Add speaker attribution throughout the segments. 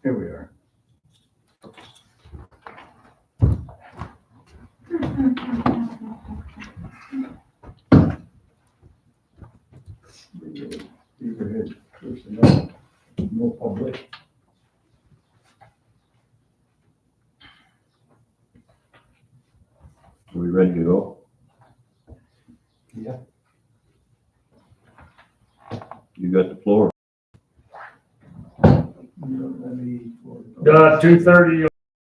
Speaker 1: Here we are. Beaverhead personnel, no public.
Speaker 2: Are we ready to go?
Speaker 1: Yeah.
Speaker 2: You got the floor.
Speaker 3: 2:30,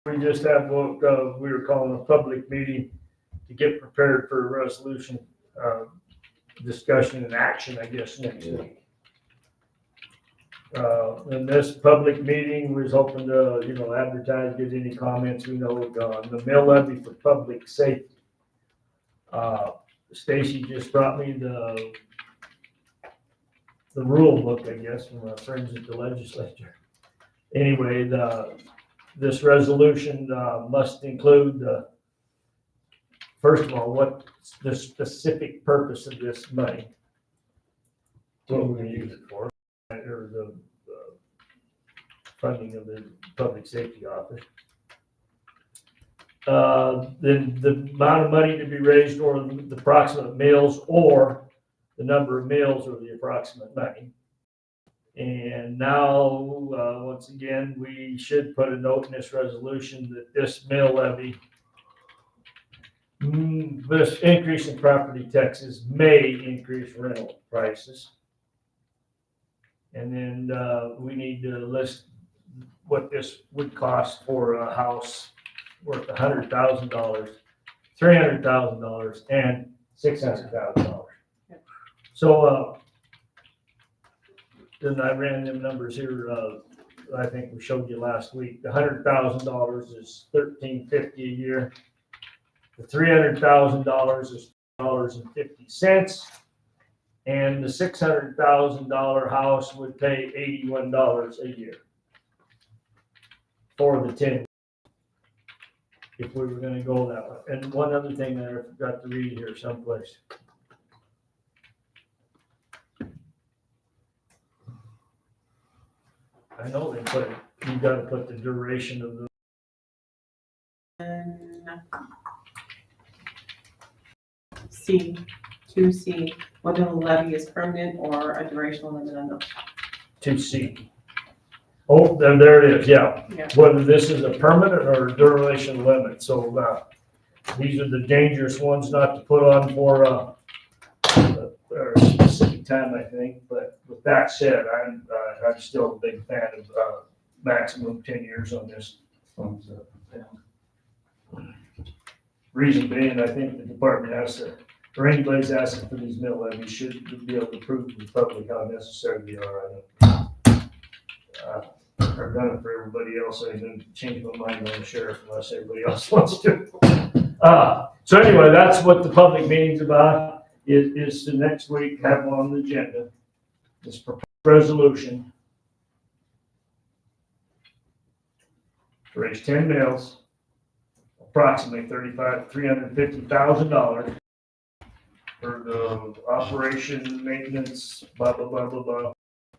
Speaker 3: we just had what we were calling a public meeting to get prepared for a resolution, discussion and action, I guess, next week. In this public meeting, we was hoping to, advertise, get any comments, the mill levy for public safety. Stacy just brought me the rule book, I guess, from our friends at the legislature. Anyway, this resolution must include, first of all, what the specific purpose of this money. What we're gonna use it for, or the funding of the public safety office. Then the amount of money to be raised, or the approximate mills, or the number of mills, or the approximate money. And now, once again, we should put a note in this resolution that this mill levy, this increase in property taxes may increase rental prices. And then we need to list what this would cost for a house worth $100,000, $300,000, and $600,000. So then I ran them numbers here. I think we showed you last week. The $100,000 is $1,350 a year. The $300,000 is $2.50, and the $600,000 house would pay $81 a year for the 10. If we were going to go that way. And one other thing that I forgot to read here someplace. I know they put it, you got to put the duration of the.
Speaker 4: C, 2C, whether the levy is permanent or a durational limit on the.
Speaker 3: 2C. Oh, there it is, yeah.
Speaker 4: Yeah.
Speaker 3: Whether this is a permanent or a duration limit, so, these are the dangerous ones not to put on for, a specific time, I think, but with that said, I'm still a big fan of, maximum 10 years on this. Reason being, I think the department has to, or anybody's asking for these mill levies should be able to prove to the public how necessary they are. I've done it for everybody else. I didn't change my mind on the sheriff unless everybody else wants to. So anyway, that's what the public meeting's about. It is the next week, have one on the agenda. This proposed resolution to raise 10 mills, approximately $350,000 for the operation, maintenance, blah, blah, blah, blah, blah,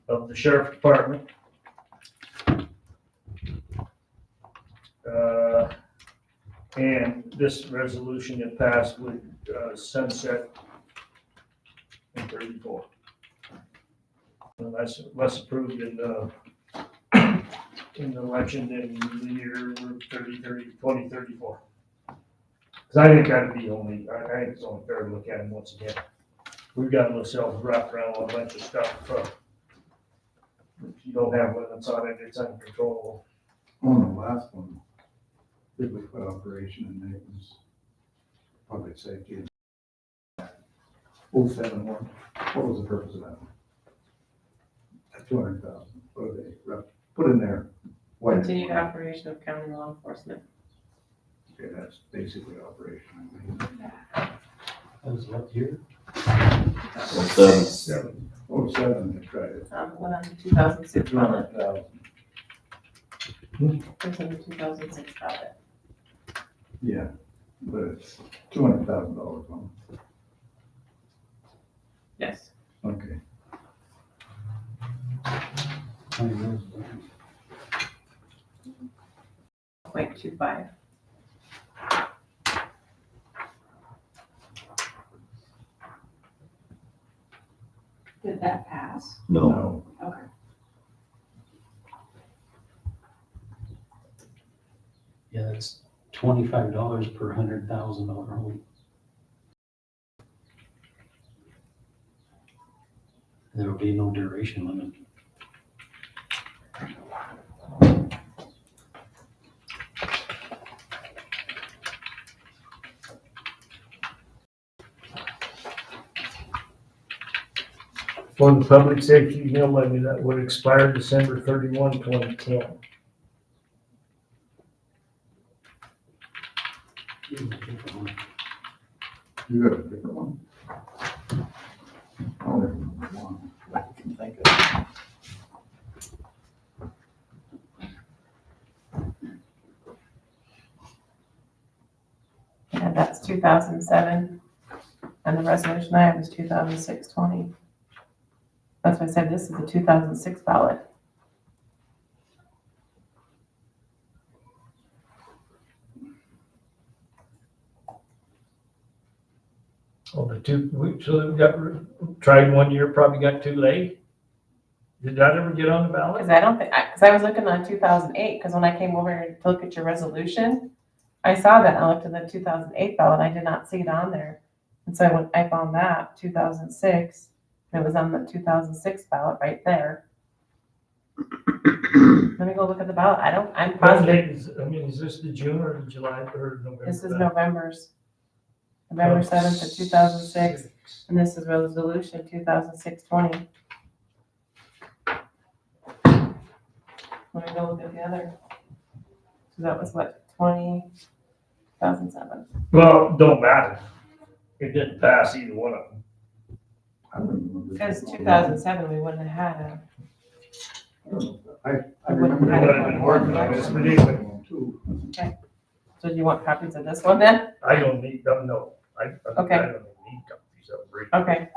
Speaker 3: of the sheriff department. And this resolution, if passed, would sunset in 34. Unless approved in the election in the year 2034. Because I think that'd be only, I think it's only fair to look at them once again. We've got ourselves wrapped around a bunch of stuff. If you don't have limits on it, it's uncontrollable.
Speaker 1: On the last one, did we put operation and maintenance, public safety? 071, what was the purpose of that one? 200,000, what are they, put in there? Why?
Speaker 4: Continued operation of county law enforcement.
Speaker 1: Okay, that's basically operation.
Speaker 5: That was what year?
Speaker 2: 07.
Speaker 1: 07, that's right.
Speaker 4: Went on to 2006 ballot.
Speaker 1: 200,000.
Speaker 4: It's in the 2006 ballot.
Speaker 1: Yeah, but it's $200,000 on.
Speaker 4: Yes.
Speaker 1: Okay.
Speaker 4: 1.25.
Speaker 6: Did that pass?
Speaker 2: No,
Speaker 6: Okay.
Speaker 5: Yeah, that's $25 per $100,000 home. There will be no duration limit.
Speaker 3: For the public safety mill levy that would expire December 31, 2010.
Speaker 1: You got a different one? Oh, there's one. I can think of.
Speaker 4: And that's 2007. And the resolution I have is 2006-20. That's why I said this is the 2006 ballot.
Speaker 3: Oh, so we got, tried one year, probably got too late. Did that ever get on the ballot?
Speaker 4: Because I don't think, because I was looking on 2008, because when I came over here to look at your resolution, I saw that, and I looked at the 2008 ballot, I did not see it on there. And so when I found that, 2006, it was on the 2006 ballot right there. Let me go look at the ballot. I'm
Speaker 3: What
Speaker 4: positive,
Speaker 3: date is, I mean, is this the June or the July or November?
Speaker 4: this is November's. November 7th of 2006, and this is resolution 2006-20. Let me go look at the other. So that was what, 2007?
Speaker 3: Well, don't matter. It didn't pass either one of them.
Speaker 1: I don't remember.
Speaker 4: Because 2007, we wouldn't have had a,
Speaker 1: I
Speaker 4: We wouldn't
Speaker 1: remember.
Speaker 4: have
Speaker 3: had it been working on this, but anyway.
Speaker 1: Too.
Speaker 4: so do you want copies of this one then?
Speaker 3: I don't need them, no. I don't
Speaker 4: Okay.
Speaker 3: need copies of it.
Speaker 4: Okay,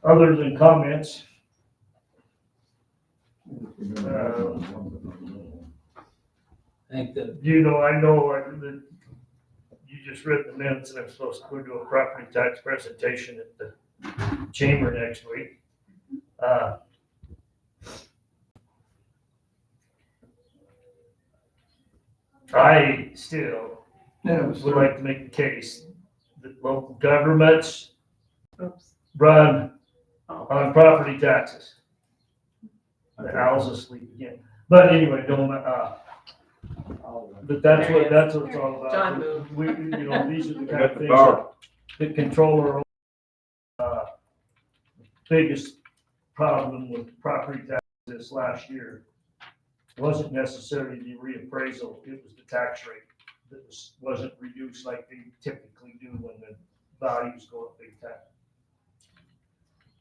Speaker 3: Other than comments,
Speaker 5: I think that
Speaker 3: I know that you just read the minutes and I'm supposed to go do a property tax presentation at the chamber next week. I still would like to make the case that local governments
Speaker 4: oops.
Speaker 3: run
Speaker 4: Oh.
Speaker 3: on property taxes. The owl's asleep again. But anyway, but that's what it's all about.
Speaker 4: John moved.
Speaker 3: These are the
Speaker 2: I
Speaker 3: kind
Speaker 2: got
Speaker 3: of
Speaker 2: the
Speaker 3: things
Speaker 2: power.
Speaker 3: that control our biggest problem with property taxes this last year wasn't necessarily the reappraisal, it was the tax rate that wasn't reduced like they typically do when the values go up big time.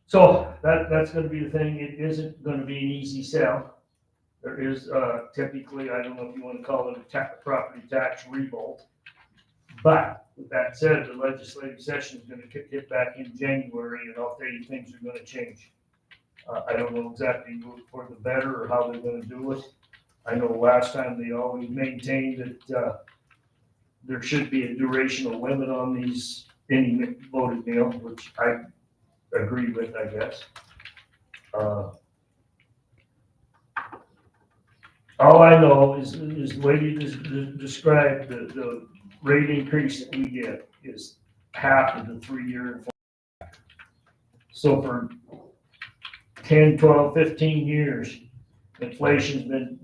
Speaker 3: So that's gonna be the thing, it isn't gonna be an easy sell. There is typically, I don't know if you wanna call it a property tax revolt. But with that said, the legislative session is gonna get back in January and I'll tell you, things are gonna change. I don't know exactly for the better or how they're gonna do it. I know last time they always maintained that there should be a durational limit on these, any voted meal, which I agree with, I guess. All I know is the way you describe the rate increase that we get is half of the 3-year inflation. So for 10, 12, 15 years, inflation's been,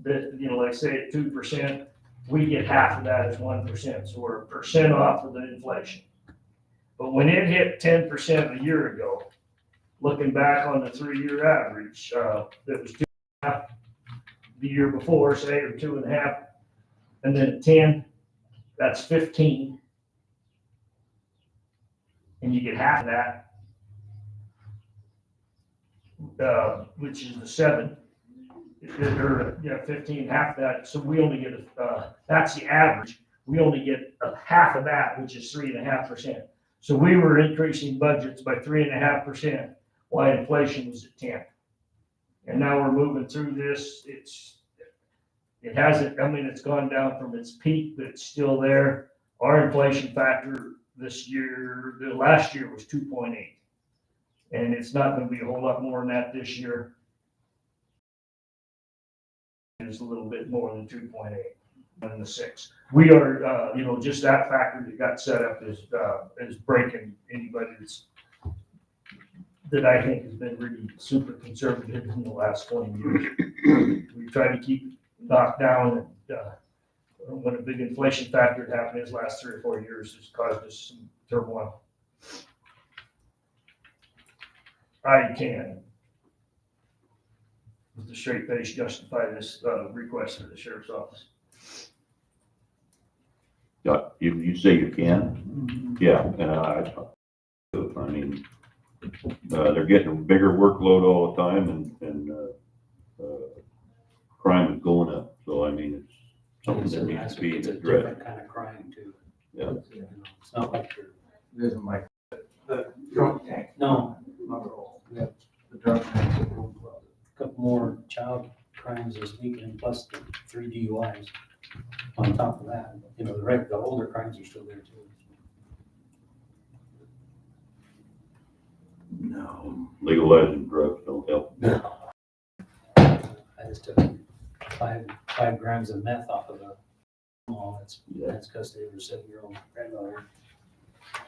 Speaker 3: like say at 2%, we get half of that as 1%. So we're 1% off of the inflation. But when it hit 10% a year ago, looking back on the 3-year average, that was 2.5 the year before, say, or 2.5, and then 10, that's 15. And you get half of that, which is the 7, or 15, half that. So we only get that's the average. We only get half of that, which is 3.5%. So we were increasing budgets by 3.5%, while inflation was at 10. And now we're moving through this. It hasn't, I mean, it's gone down from its peak, but it's still there. Our inflation factor this year, the last year was 2.8. And it's not gonna be a whole lot more than that this year. It's a little bit more than 2.8, than the 6. We are, just that factor that got set up is breaking anybody that I think has been really super conservative in the last 20 years. We try to keep it knocked down, and when a big inflation factor happened these last 3 or 4 years, it's caused us some turmoil. I can, with a straight face, justify this request for the sheriff's office.
Speaker 2: Yeah, you say you can? Yeah, I mean, they're getting a bigger workload all the time, and crime is going up, so I mean, it's something that needs to be
Speaker 5: It's a
Speaker 2: addressed.
Speaker 5: different kind of crime too.
Speaker 2: Yeah.
Speaker 5: You know, it's not like you're,
Speaker 1: It isn't like the drunk tank.
Speaker 5: no,
Speaker 1: Not at all.
Speaker 5: Yeah.
Speaker 1: The drunk tank's a room closet.
Speaker 5: a couple more child crimes this weekend, plus the 3 DUIs on top of that. You know, the older crimes are still there too.
Speaker 1: No.
Speaker 2: Legalizing drugs don't help.
Speaker 5: I just took 5 grams of meth off of the mall. That's custody of her 7-year-old granddaughter.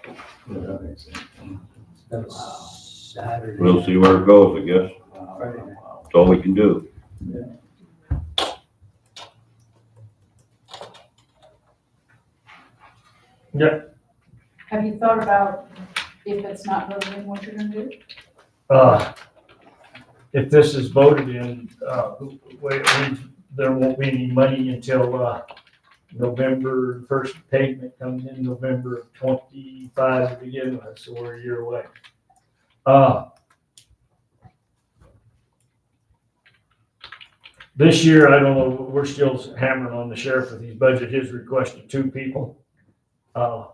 Speaker 1: Yeah, that makes sense.
Speaker 5: That was Saturday.
Speaker 2: We'll see where it goes, I guess.
Speaker 5: Friday.
Speaker 2: That's all we can do.
Speaker 3: Yeah.
Speaker 6: Have you thought about if it's not voted in, what you're gonna do?
Speaker 3: If this is voted in, there won't be any money until November. First payment comes in November of 25 to begin with, so we're a year away. This year, I don't know, we're still hammering on the sheriff with his budget. His requested 2 people. I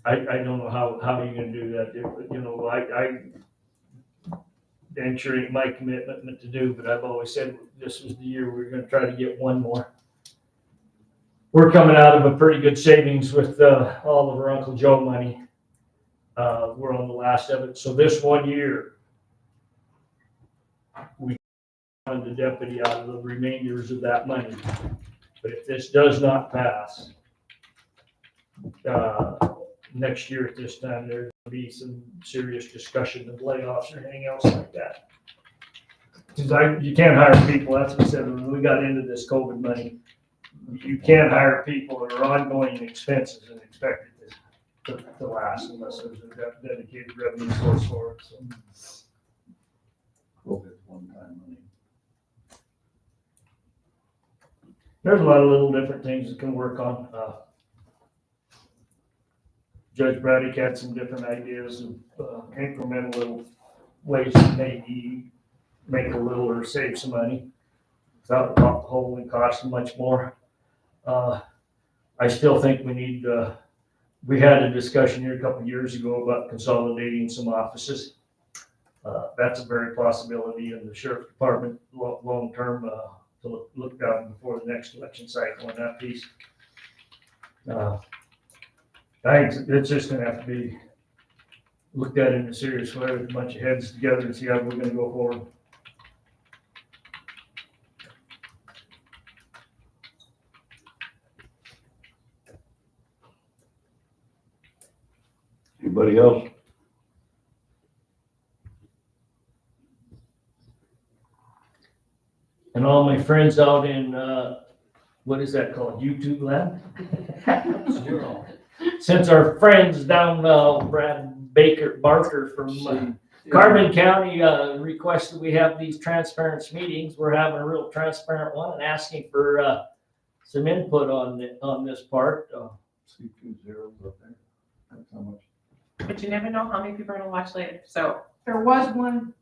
Speaker 3: don't know how you're gonna do that. I'm sure ain't my commitment to do, but I've always said this was the year we were gonna try to get 1 more. We're coming out of a pretty good savings with all of our Uncle Joe money. We're on the last of it. So this 1 year, we fund the deputy out of the remainders of that money. But if this does not pass, next year at this time, there'll be some serious discussion of layoffs or anything else like that. Because you can't hire people, that's what I said, when we got into this COVID money, you can't hire people that are ongoing expenses and expect it to last unless there's a dedicated revenue source for it, so.
Speaker 1: COVID's one-time money.
Speaker 3: There's a lot of little different things that can work on. Judge Braddock had some different ideas of incremental little ways to maybe make a little or save some money without the whole and costing much more. I still think we had a discussion here a couple of years ago about consolidating some offices. That's a very possibility in the sheriff's department long-term to look down before the next election cycle on that piece. I think it's just gonna have to be looked at in a serious way with a bunch of heads together and see how we're gonna go forward.
Speaker 2: Anybody else?
Speaker 3: And all my friends out in, what is that called, YouTube land?
Speaker 5: Zero.
Speaker 3: Since our friends down, Brad Barker from Carbon County requested we have these transparent meetings, we're having a real transparent one and asking for some input on this part.
Speaker 1: See 2 zeros up there. That's how much.
Speaker 4: But you never know how many people are gonna watch later, so.
Speaker 6: There was one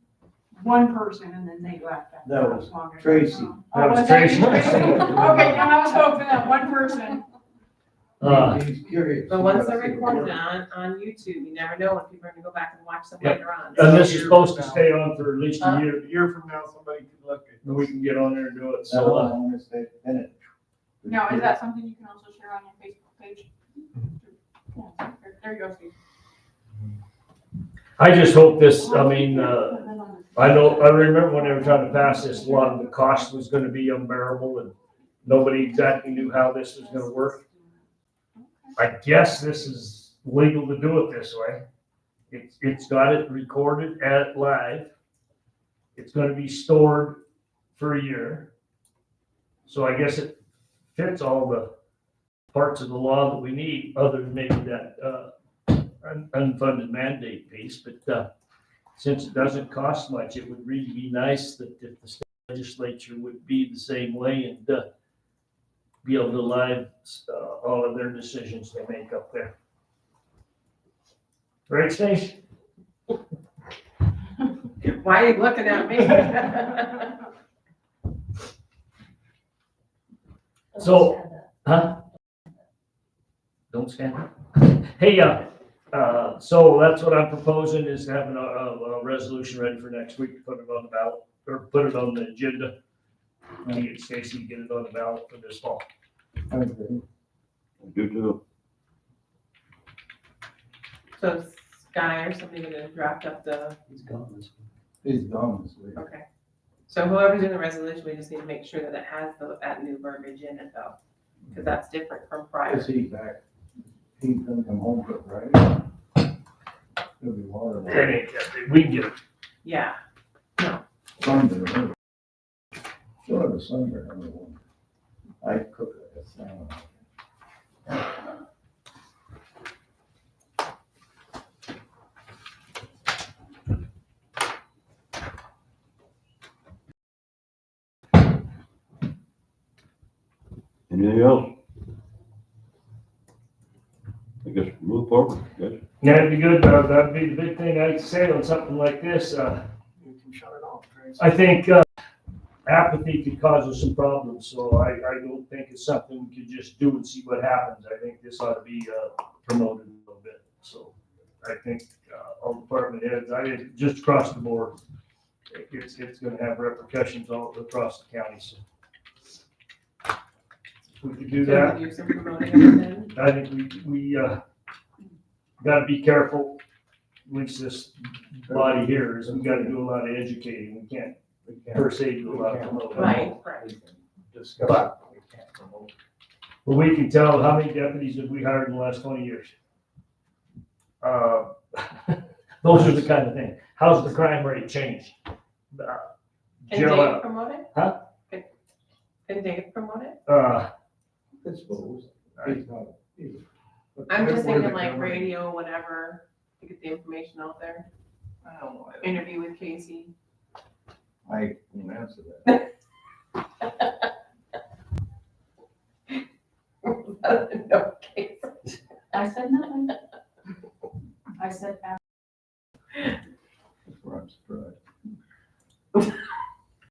Speaker 6: person and then they left. after
Speaker 1: That was
Speaker 6: longer.
Speaker 1: Tracy.
Speaker 6: Oh,
Speaker 3: That was
Speaker 6: was that
Speaker 3: Tracy.
Speaker 6: you? Okay, now I was hoping that one person.
Speaker 1: He's curious.
Speaker 4: But once they're recorded on YouTube, you never know when people are gonna go back and watch them
Speaker 3: Yep.
Speaker 4: later on.
Speaker 3: And this is supposed to stay on for at least a
Speaker 4: Huh?
Speaker 3: year from now, somebody can look at, and we can get on there and do it,
Speaker 1: So,
Speaker 3: so,
Speaker 1: long as they finish.
Speaker 6: Now, is that something you can also share on your Facebook page? Yeah, there you go, Steve.
Speaker 3: I just hope this, I mean, I remember when they were trying to pass this, a lot of the cost was gonna be unbearable, and nobody exactly knew how this was gonna work. I guess this is legal to do it this way. It's got it recorded at live. It's gonna be stored for a year. So I guess it fits all the parts of the law that we need, other than maybe that, unfunded mandate piece, but, since it doesn't cost much, it would really be nice that if the state legislature would be the same way and, be able to live, all of their decisions they make up there. Right, Steve?
Speaker 4: Why are you looking at me?
Speaker 3: So, huh? Don't stand up. Hey, so that's what I'm proposing, is having a resolution ready for next week to put it on the ballot, or put it on the agenda. And get Stacy to get it on the ballot for this fall.
Speaker 1: I agree.
Speaker 2: Do too.
Speaker 4: So is Sky or somebody gonna draft up the,
Speaker 5: He's gone this week.
Speaker 1: He's gone this week.
Speaker 4: okay. So whoever's in the resolution, we just need to make sure that it has that new verbiage in it though, because that's different from prior.
Speaker 1: Is he back? He's gonna come home for Friday. It'll be water.
Speaker 3: That ain't that big. We can get it.
Speaker 4: Yeah,
Speaker 1: Sunday, maybe. Sure, the Sunday, everyone. I cook it at salmon.
Speaker 2: Anything else? I guess move forward, guys.
Speaker 3: That'd be good, that'd be the big thing I'd say on something like this,
Speaker 5: You can shut it off, Tracy.
Speaker 3: I think, apathy could cause us some problems, so I don't think it's something we could just do and see what happens. I think this ought to be, promoted a little bit, so I think, all department heads, just across the board, it's gonna have repercussions all across the county, so. If we could do
Speaker 4: so
Speaker 3: that.
Speaker 4: we do some promoting of it then.
Speaker 3: I think we gotta be careful, at least this body here, is we gotta do a lot of educating, we can't per se do a lot of promoting.
Speaker 4: Right.
Speaker 1: Discuss
Speaker 3: But-
Speaker 1: it. We can't promote.
Speaker 3: But we can tell how many deputies have we hired in the last 20 years. Those are the kind of things, how's the crime rate changed?
Speaker 4: Can
Speaker 3: Jail-
Speaker 4: Dave promote it?
Speaker 3: Huh?
Speaker 4: Can Dave promote it?
Speaker 1: I suppose. He's not. he's-
Speaker 4: I'm just
Speaker 1: Where
Speaker 4: thinking
Speaker 1: they
Speaker 4: like
Speaker 1: come in.
Speaker 4: radio, whatever, to get the information out there.
Speaker 1: I don't know.
Speaker 4: Interview with Casey.
Speaker 1: I won't answer that.
Speaker 4: No, Casey.
Speaker 6: I said that. I said,
Speaker 1: That's where I'm surprised.